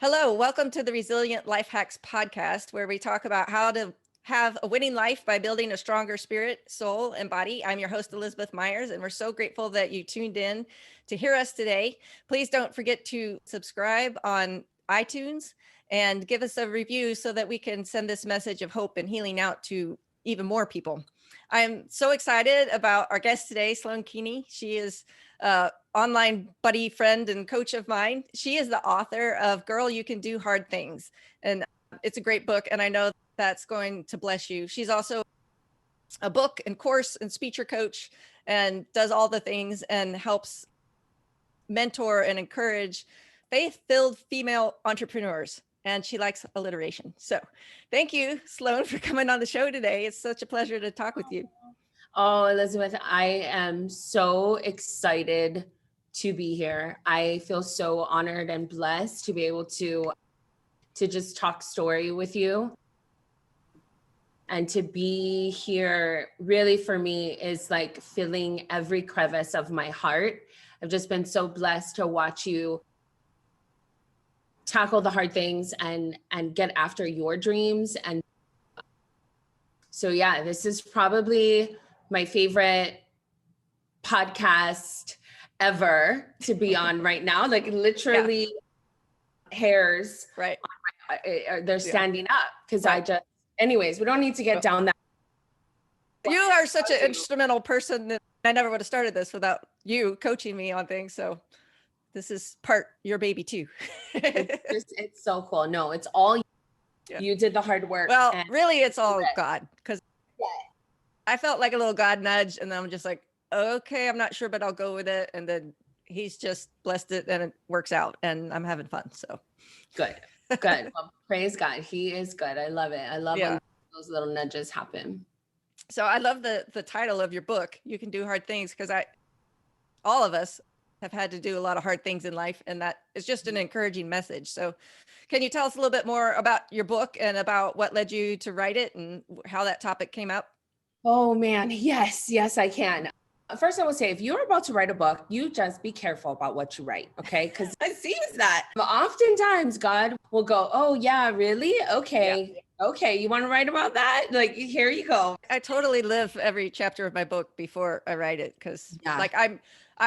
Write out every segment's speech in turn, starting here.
Hello, welcome to the Resilient Life Hacks podcast, where we talk about how to have a winning life by building a stronger spirit, soul, and body. I'm your host, Elizabeth Myers, and we're so grateful that you tuned in to hear us today. Please don't forget to subscribe on iTunes and give us a review so that we can send this message of hope and healing out to even more people. I'm so excited about our guest today, Sloane Kini. She is online buddy, friend, and coach of mine. She is the author of Girl, You Can Do Hard Things. And it's a great book. And I know that's going to bless you. She's also a book and course and speaker coach and does all the things and helps mentor and encourage faith-filled female entrepreneurs. And she likes alliteration. So thank you, Sloane, for coming on the show today. It's such a pleasure to talk with you. Oh, Elizabeth, I am so excited to be here. I feel so honored and blessed to be able to just talk story with you. And to be here really for me is like filling every crevice of my heart. I've just been so blessed to watch you tackle the hard things and get after your dreams. And so, yeah, this is probably my favorite podcast ever to be on right now. Like literally hairs, right? They're standing up because I just, anyways, we don't need to get down that. You are such an instrumental person that I never would have started this without you coaching me on things. So this is part your baby too. It's so cool. No, it's all you did the hard work. Well, really it's all God, because I felt like a little God nudge, and then I'm just like, okay, I'm not sure, but I'll go with it. And then he's just blessed it and it works out and I'm having fun. So good. Well, praise God. He is good. I love it. I love when those little nudges happen. So I love the title of your book, You Can Do Hard Things, because all of us have had to do a lot of hard things in life, and that is just an encouraging message. So can you tell us a little bit more about your book and about what led you to write it and how that topic came up? Oh man, yes, I can. First, I will say, if you're about to write a book, you just be careful about what you write, okay? Because it seems that oftentimes God will go, oh yeah, really? Okay. Okay, you want to write about that? Like, here you go. I totally live every chapter of my book before I write it, because I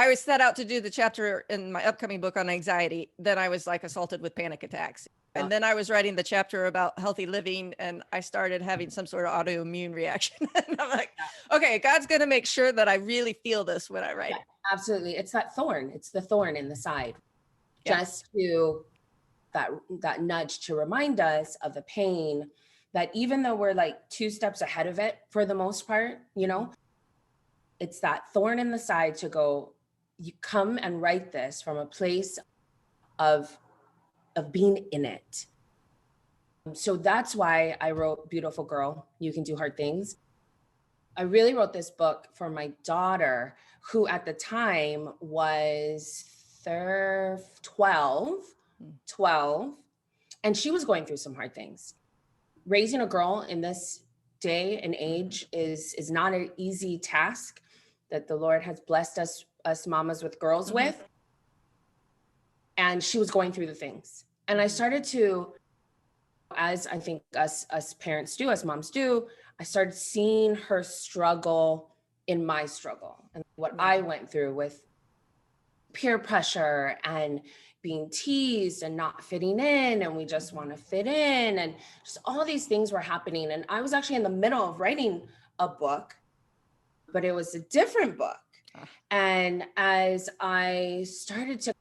was set out to do the chapter in my upcoming book on anxiety. Then I was like assaulted with panic attacks. And then I was writing the chapter about healthy living, and I started having some sort of autoimmune reaction. And I'm like, okay, God's going to make sure that I really feel this when I write it. Absolutely. It's that thorn. It's the thorn in the side. Just to that nudge to remind us of the pain, that even though we're like 2 steps ahead of it for the most part, it's that thorn in the side to go, you come and write this from a place of being in it. So that's why I wrote Beautiful Girl, You Can Do Hard Things. I really wrote this book for my daughter, who at the time was 12, and she was going through some hard things. Raising a girl in this day and age is not an easy task that the Lord has blessed us mamas with girls with. And she was going through the things. And I started to, as I think us parents do, as moms do, I started seeing her struggle in my struggle and what I went through with peer pressure and being teased and not fitting in, and we just want to fit in, and just all these things were happening. And I was actually in the middle of writing a book, but it was a different book. And as I started to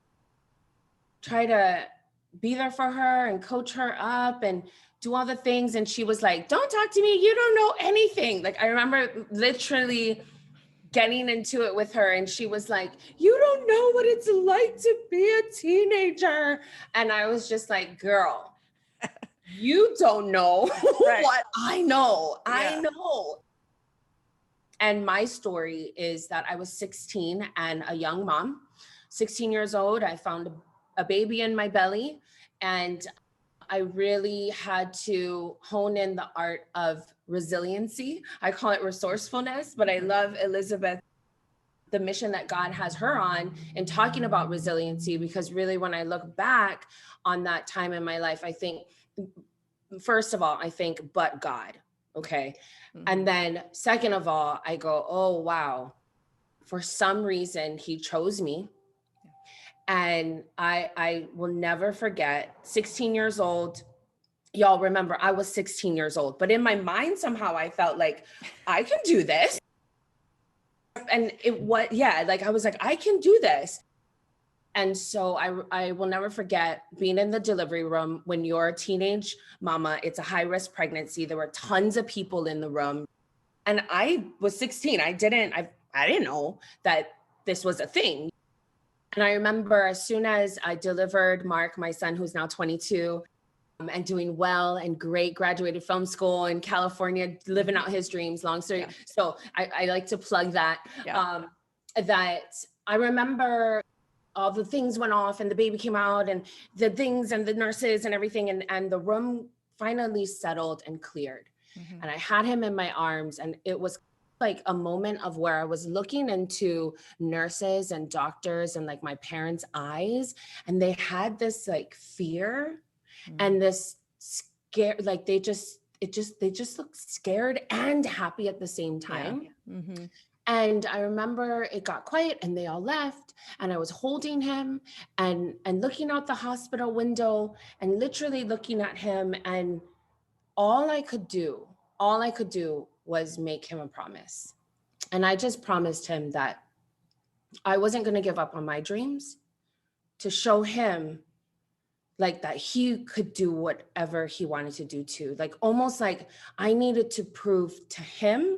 try to be there for her and coach her up and do all the things, and she was like, don't talk to me, you don't know anything. Like, I remember literally getting into it with her, and she was like, you don't know what it's like to be a teenager. And I was just like, girl, you don't know what I know. I know. And my story is that I was 16 and a young mom, 16 years old. I found a baby in my belly, and I really had to hone in the art of resiliency. I call it resourcefulness, but I love Elizabeth, the mission that God has her on, in talking about resiliency, because really when I look back on that time in my life, I think, first of all, I think, but God. Okay. And then second of all, I go, oh, wow. For some reason, he chose me. And I will never forget, 16 years old. Y'all remember, I was 16 years old, but in my mind, somehow I felt like I can do this. And like, I was like, I can do this. And so I will never forget being in the delivery room when you're a teenage mama. It's a high risk pregnancy. There were tons of people in the room. And I was 16. I didn't know that this was a thing. And I remember as soon as I delivered Mark, my son, who's now 22, and doing well and great, graduated film school in California, living out his dreams, long story. Yeah. So I like to plug that, that I remember all the things went off and the baby came out and the things and the nurses and everything. And the room finally settled and cleared. And I had him in my arms, and it was like a moment of where I was looking into nurses and doctors and like my parents' eyes, and they had this like fear and this scare, like they just looked scared and happy at the same time. Yeah. And I remember it got quiet and they all left, and I was holding him and looking out the hospital window and literally looking at him, and all I could do was make him a promise. And I just promised him that I wasn't going to give up on my dreams, to show him like that he could do whatever he wanted to do too. Like almost like I needed to prove to him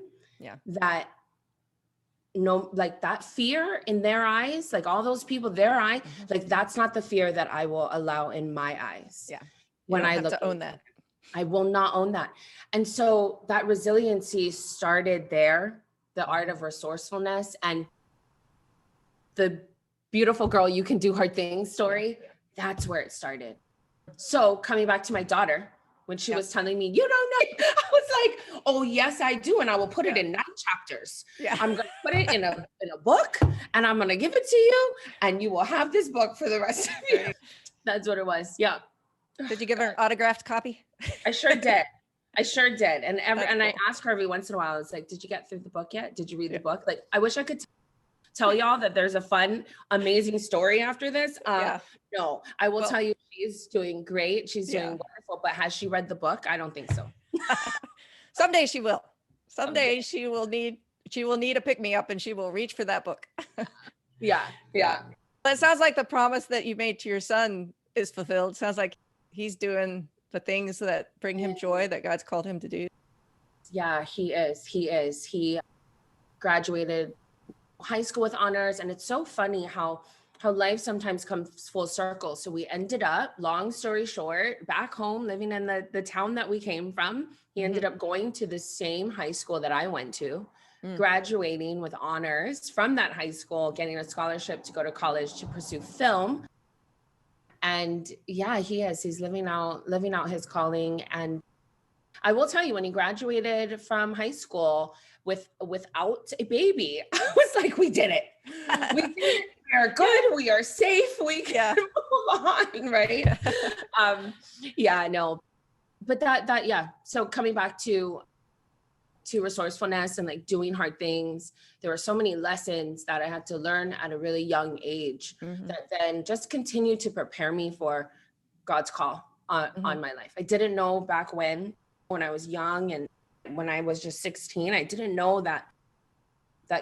that no, like that fear in their eyes, like all those people, their eyes, like that's not the fear that I will allow in my eyes. Yeah. When I look to own that. I will not own that. And so that resiliency started there, the art of resourcefulness and the beautiful girl, you can do hard things story. That's where it started. So coming back to my daughter, when she was telling me, you don't know, I was like, oh yes, I do. And I will put it in 9 chapters. Yeah. I'm going to put it in a book, and I'm going to give it to you, and you will have this book for the rest of your life. That's what it was. Yeah. Did you give her an autographed copy? I sure did. And I ask her every once in a while, I was like, did you get through the book yet? Did you read the book? Like, I wish I could tell y'all that there's a fun, amazing story after this. No, I will tell you, she's doing great. She's doing wonderful, but has she read the book? I don't think so. Someday she will. Someday she will need a pick-me-up, and she will reach for that book. Yeah. But it sounds like the promise that you made to your son is fulfilled. It sounds like he's doing the things that bring him joy that God's called him to do. Yeah, he is. He graduated high school with honors, and it's so funny how life sometimes comes full circle. So we ended up, long story short, back home, living in the town that we came from. He ended up going to the same high school that I went to, graduating with honors from that high school, getting a scholarship to go to college to pursue film. And yeah, he's living out his calling. And I will tell you, when he graduated from high school without a baby, I was like, we did it. We did it. We are good. We are safe. We can move on, right? But that. So coming back to resourcefulness and like doing hard things, there were so many lessons that I had to learn at a really young age that then just continue to prepare me for God's call on my life. I didn't know back when I was young and when I was just 16, I didn't know that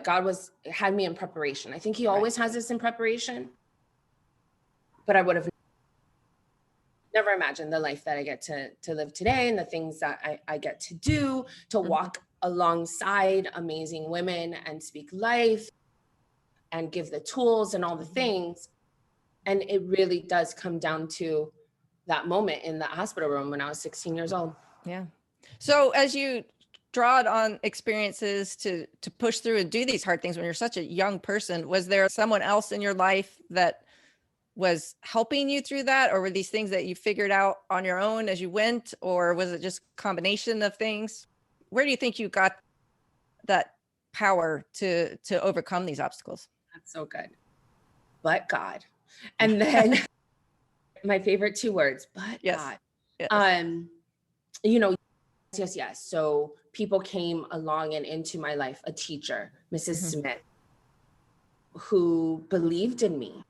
God had me in preparation. I think he always has us in preparation, but I would have never imagined the life that I get to live today and the things that I get to do, to walk alongside amazing women and speak life and give the tools and all the things. And it really does come down to that moment in the hospital room when I was 16 years old. Yeah. So as you draw on experiences to push through and do these hard things when you're such a young person, was there someone else in your life that was helping you through that? Or were these things that you figured out on your own as you went? Or was it just a combination of things? Where do you think you got that power to overcome these obstacles? That's so good. But God. And then My favorite two words, but Yes. God. Yes. You know, yes. So people came along and into my life, a teacher, Mrs. Mhm. Smith, who believed in me.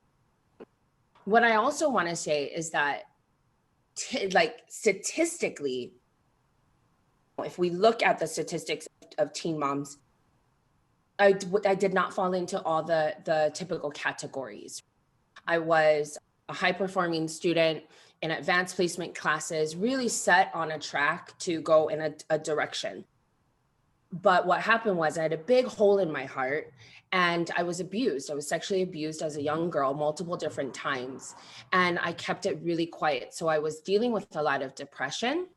What I also want to say is that, like, statistically, if we look at the statistics of teen moms, I did not fall into all the typical categories. I was a high performing student in advanced placement classes, really set on a track to go in a direction. But what happened was I had a big hole in my heart and I was abused. I was sexually abused as a young girl multiple different times. And I kept it really quiet. So I was dealing with a lot of depression.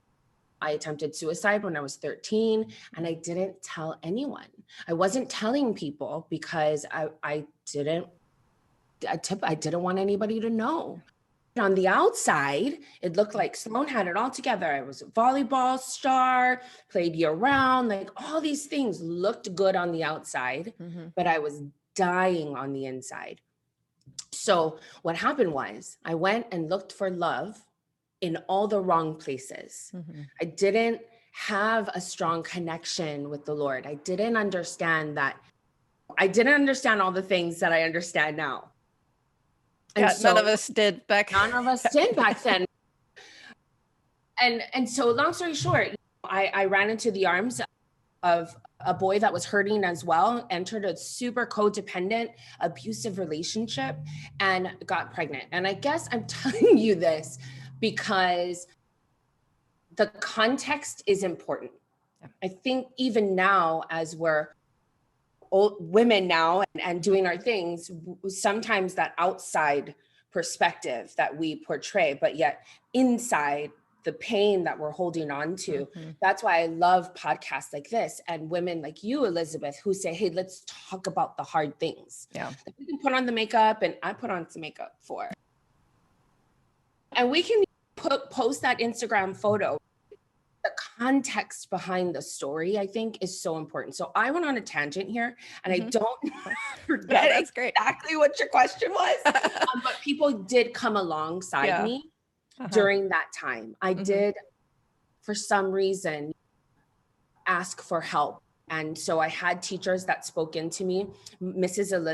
I attempted suicide when I was 13 and I didn't tell anyone. I wasn't telling people because I didn't want anybody to know. On the outside, it looked like Sloane had it all together. I was a volleyball star, played year round, like all these things looked good on the outside, but I was dying on the inside. So what happened was I went and looked for love in all the wrong places. I didn't have a strong connection with the Lord. I didn't understand all the things that I understand now. And Yeah, so none of us did back. none of us did back then. And so long story short, I ran into the arms of a boy that was hurting as well, entered a super codependent, abusive relationship and got pregnant. And I guess I'm telling you this because the context is important. I think even now, as we're old women now and doing our things, sometimes that outside perspective that we portray, but yet inside the pain that we're holding on to. That's why I love podcasts like this and women like you, Elizabeth, who say, hey, let's talk about the hard things. Yeah. Like we can put on the makeup, and I put on some makeup for. And we can post that Instagram photo. The context behind the story, I think, is so important. So I went on a tangent here and I don't forget that's great. exactly what your question was. But people did come alongside me during that time. I did, for some reason, ask for help. And so I had teachers that spoke into me. Miss Smith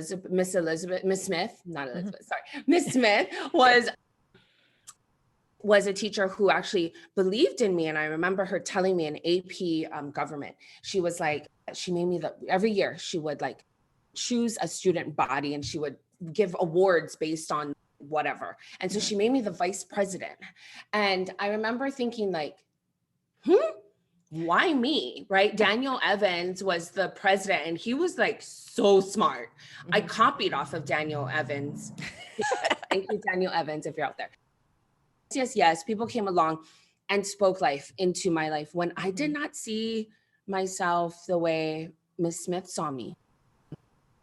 was a teacher who actually believed in me. And I remember her telling me in AP government, she was like, she made me every year she would like choose a student body and she would give awards based on whatever. And so she made me the vice president. And I remember thinking like, why me, right? Daniel Evans was the president and he was like so smart. I copied off of Daniel Evans. Thank you, Daniel Evans, if you're out there. Yes, people came along and spoke life into my life when I did not see myself the way Miss Smith saw me.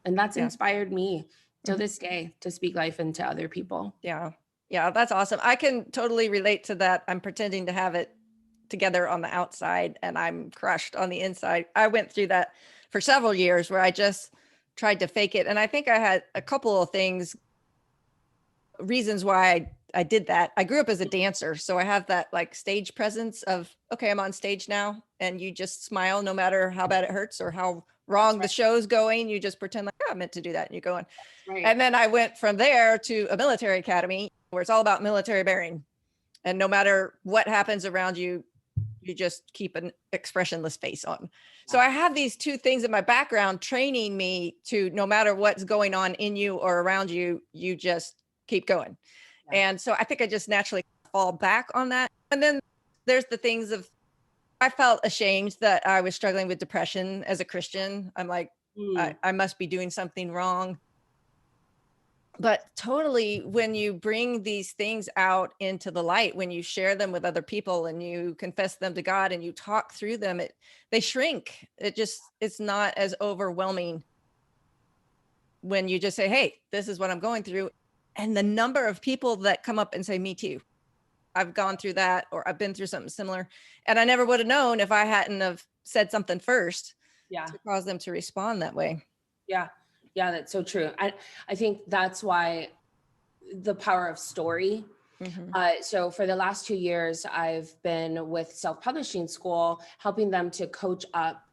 And that's inspired me to this day to speak life into other people. Yeah. Yeah, that's awesome. I can totally relate to that. I'm pretending to have it together on the outside and I'm crushed on the inside. I went through that for several years where I just tried to fake it. And I think I had a couple of reasons why I did that. I grew up as a dancer, so I have that like stage presence of, okay, I'm on stage now, and you just smile no matter how bad it hurts or how wrong the show's going. You just pretend like, oh, I meant to do that, and you're going. And then I went from there to a military academy where it's all about military bearing, and no matter what happens around you, you just keep an expressionless face on. So I have these two things in my background training me to, no matter what's going on in you or around you, you just keep going. And so I think I just naturally fall back on that. And then there's the things of, I felt ashamed that I was struggling with depression as a Christian. I'm like, I must be doing something wrong. But totally, when you bring these things out into the light, when you share them with other people and you confess them to God and you talk through them, they shrink. It's not as overwhelming when you just say, hey, this is what I'm going through. And the number of people that come up and say, me too, I've gone through that, or I've been through something similar. And I never would have known if I hadn't have said something first to cause them to respond that way. Yeah, that's so true. I think that's why the power of story So for the last 2 years, I've been with self-publishing school, helping them to coach up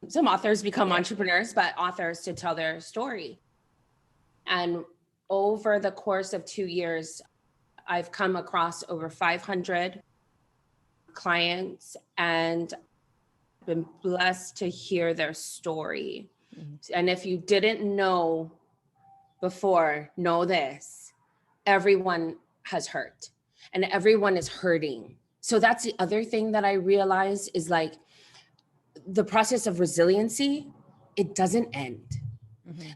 some authors become entrepreneurs, but authors to tell their story. And over the course of 2 years, I've come across over 500 clients and been blessed to hear their story. And if you didn't know before, know this: everyone has hurt and everyone is hurting. So that's the other thing that I realized is like the process of resiliency, it doesn't end.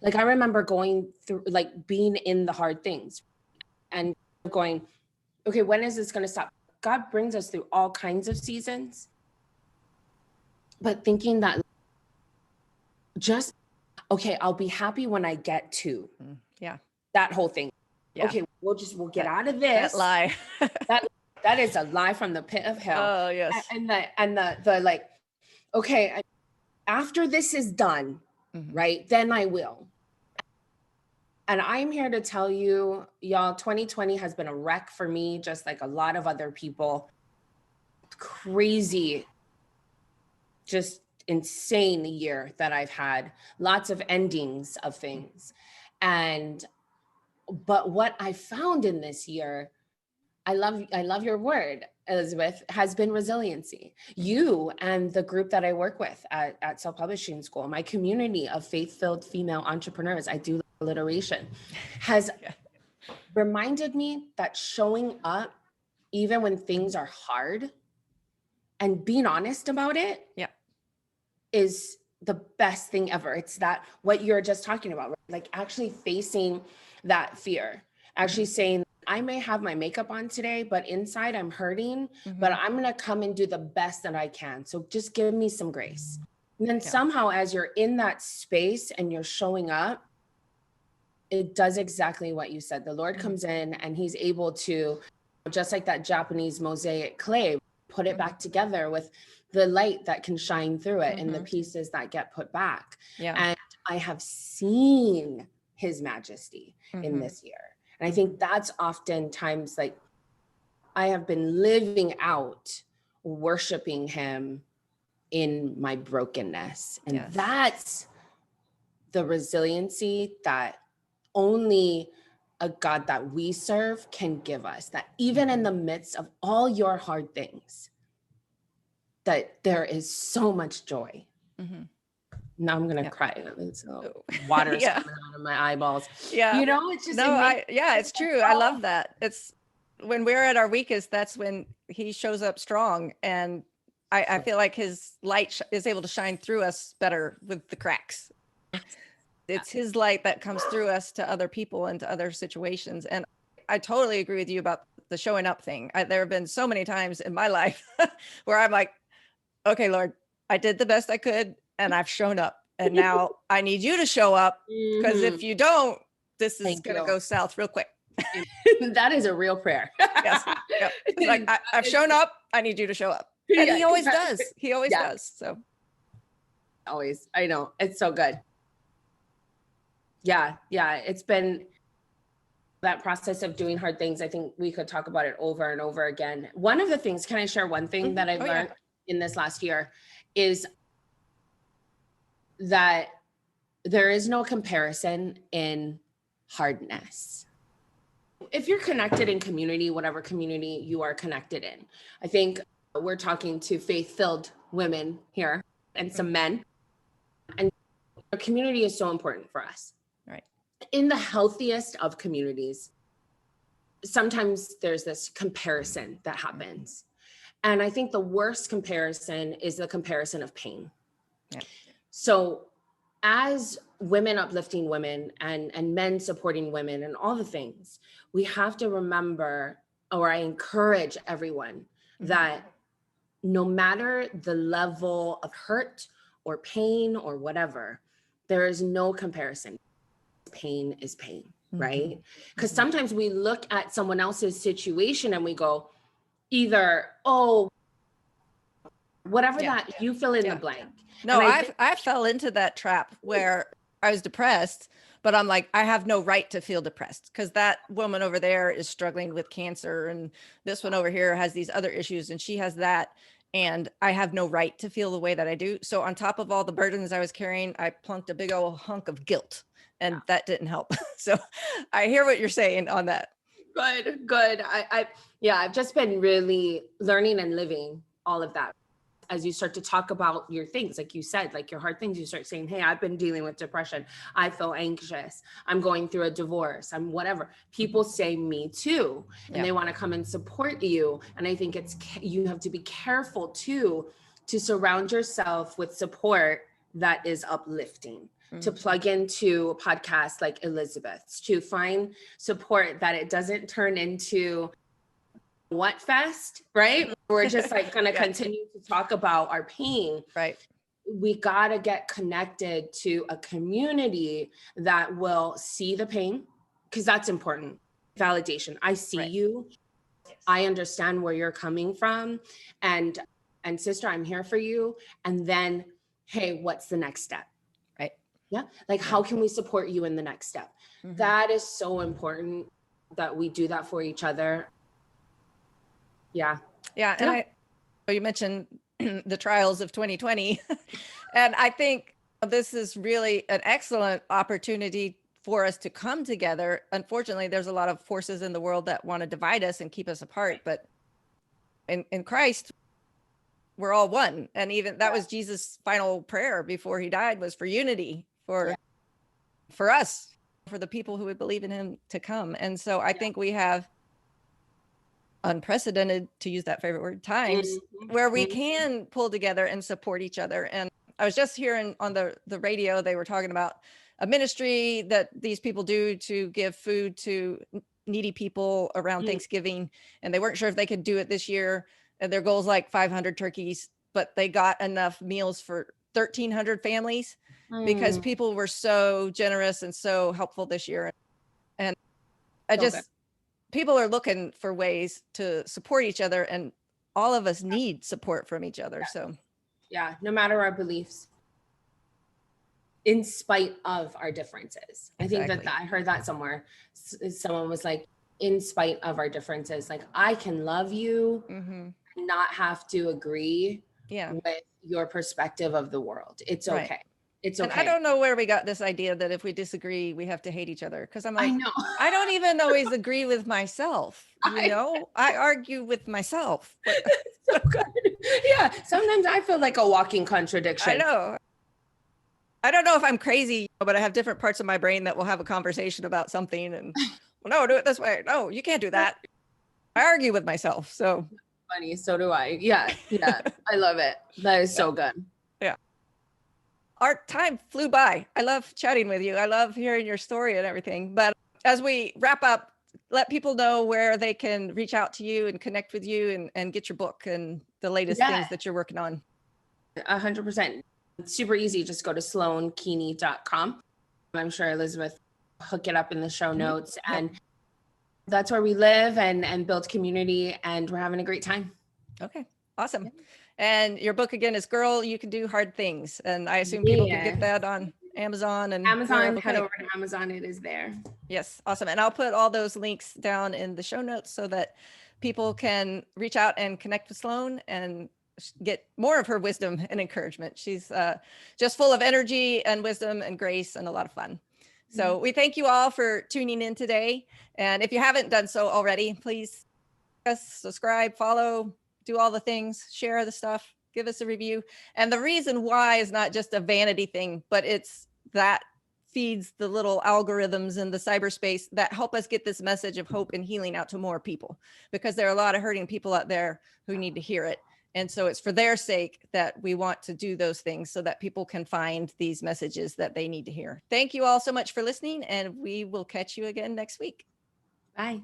Like I remember going through, like being in the hard things and going, okay, when is this going to stop? God brings us through all kinds of seasons, but thinking that just, okay, I'll be happy when I get to that whole thing. Okay, we'll get out of this. That lie. that is a lie from the pit of hell. Oh yes. And the like, okay, after this is done, right, then I will. And I'm here to tell you, y'all, 2020 has been a wreck for me, just like a lot of other people. Crazy, just insane year that I've had. Lots of endings of things. But what I found in this year, I love your word, Elizabeth, has been resiliency. You and the group that I work with at Self-Publishing School, my community of faith-filled female entrepreneurs, I do alliteration, has reminded me that showing up, even when things are hard, and being honest about it is the best thing ever. It's that what you're just talking about, right? Like actually facing that fear, actually saying, I may have my makeup on today, but inside I'm hurting, but I'm going to come and do the best that I can. So just give me some grace. And then somehow as you're in that space and you're showing up, it does exactly what you said. The Lord comes in and he's able to, just like that Japanese mosaic clay, put it back together with the light that can shine through it and the pieces that get put back. And I have seen his majesty in this year. And I think that's oftentimes like I have been living out worshiping him in my brokenness. And that's the resiliency that only a God that we serve can give us, that even in the midst of all your hard things, that there is so much joy. Now I'm going to cry. So water's coming out of my eyeballs. You know, it's just, it's true. I love that. It's when we're at our weakest, that's when he shows up strong. And I feel like his light is able to shine through us better with the cracks. It's his light that comes through us to other people and to other situations. And I totally agree with you about the showing up thing. There have been so many times in my life where I'm like, okay, Lord, I did the best I could and I've shown up. And now I need you to show up because if you don't, this is going to go south real quick. That is a real prayer. Yes. Like I've shown up. I need you to show up. And he always does. He always does. So always. I know. It's so good. Yeah. It's been that process of doing hard things. I think we could talk about it over and over again. One of the things, can I share one thing that I've learned in this last year is that there is no comparison in hardness. If you're connected in community, whatever community you are connected in, I think we're talking to faith-filled women here and some men, and a community is so important for us. Right. In the healthiest of communities, sometimes there's this comparison that happens. And I think the worst comparison is the comparison of pain. Yeah. So as women uplifting women and men supporting women and all the things, we have to remember, or I encourage everyone, that no matter the level of hurt or pain or whatever, there is no comparison. Pain is pain, right? Because sometimes we look at someone else's situation and we go, either, oh, whatever that you fill in the blank. No, I fell into that trap where I was depressed, but I'm like, I have no right to feel depressed because that woman over there is struggling with cancer, and this one over here has these other issues, and she has that. And I have no right to feel the way that I do. So on top of all the burdens I was carrying, I plunked a big old hunk of guilt, and that didn't help. So I hear what you're saying on that. Good. I've just been really learning and living all of that. As you start to talk about your things, like you said, like your hard things, you start saying, hey, I've been dealing with depression. I feel anxious. I'm going through a divorce. I'm whatever. People say me too, and they want to come and support you. And I think you have to be careful too, to surround yourself with support that is uplifting, to plug into a podcast like Elizabeth's, to find support that it doesn't turn into what fest, right? We're just like going to continue to talk about our pain. Right. We got to get connected to a community that will see the pain, because that's important. Validation. I see you. I understand where you're coming from. And sister, I'm here for you. And then, hey, what's the next step? Right. Yeah. Like, how can we support you in the next step? That is so important that we do that for each other. Yeah. And you mentioned the trials of 2020. And I think this is really an excellent opportunity for us to come together. Unfortunately, there's a lot of forces in the world that want to divide us and keep us apart. But in Christ, we're all one. And even that was Jesus' final prayer before he died, was for unity, for us, for the people who would believe in him to come. And so I think we have unprecedented, to use that favorite word, times where we can pull together and support each other. And I was just hearing on the radio, they were talking about a ministry that these people do to give food to needy people around Thanksgiving. And they weren't sure if they could do it this year. And their goal is like 500 turkeys, but they got enough meals for 1,300 families because people were so generous and so helpful this year. And people are looking for ways to support each other, and all of us need support from each other. So no matter our beliefs, in spite of our differences. I think that I heard that somewhere. Someone was like, in spite of our differences, like, I can love you, not have to agree with your perspective of the world. It's okay. It's okay. And I don't know where we got this idea that if we disagree, we have to hate each other. Because I'm like, I don't even always agree with myself. I argue with myself. So good. Yeah. Sometimes I feel like a walking contradiction. I know. I don't know if I'm crazy, but I have different parts of my brain that will have a conversation about something and, well, no, do it this way. No, you can't do that. I argue with myself. So funny. So do I. Yeah. I love it. That is so good. Yeah. Our time flew by. I love chatting with you. I love hearing your story and everything. But as we wrap up, let people know where they can reach out to you and connect with you and get your book and the latest things that you're working on. 100%. It's super easy. Just go to sloanekini.com. I'm sure Elizabeth will hook it up in the show notes. And that's where we live and build community. And we're having a great time. Okay. Awesome. And your book again is Girl, You Can Do Hard Things. And I assume people can get that on Amazon and head over to Amazon. It is there. Yes. Awesome. And I'll put all those links down in the show notes so that people can reach out and connect with Sloane and get more of her wisdom and encouragement. She's just full of energy and wisdom and grace and a lot of fun. So we thank you all for tuning in today. And if you haven't done so already, please subscribe, follow, do all the things, share the stuff, give us a review. And the reason why is not just a vanity thing, but it's that feeds the little algorithms in the cyberspace that help us get this message of hope and healing out to more people, because there are a lot of hurting people out there who need to hear it. And so it's for their sake that we want to do those things so that people can find these messages that they need to hear. Thank you all so much for listening, and we will catch you again next week. Bye.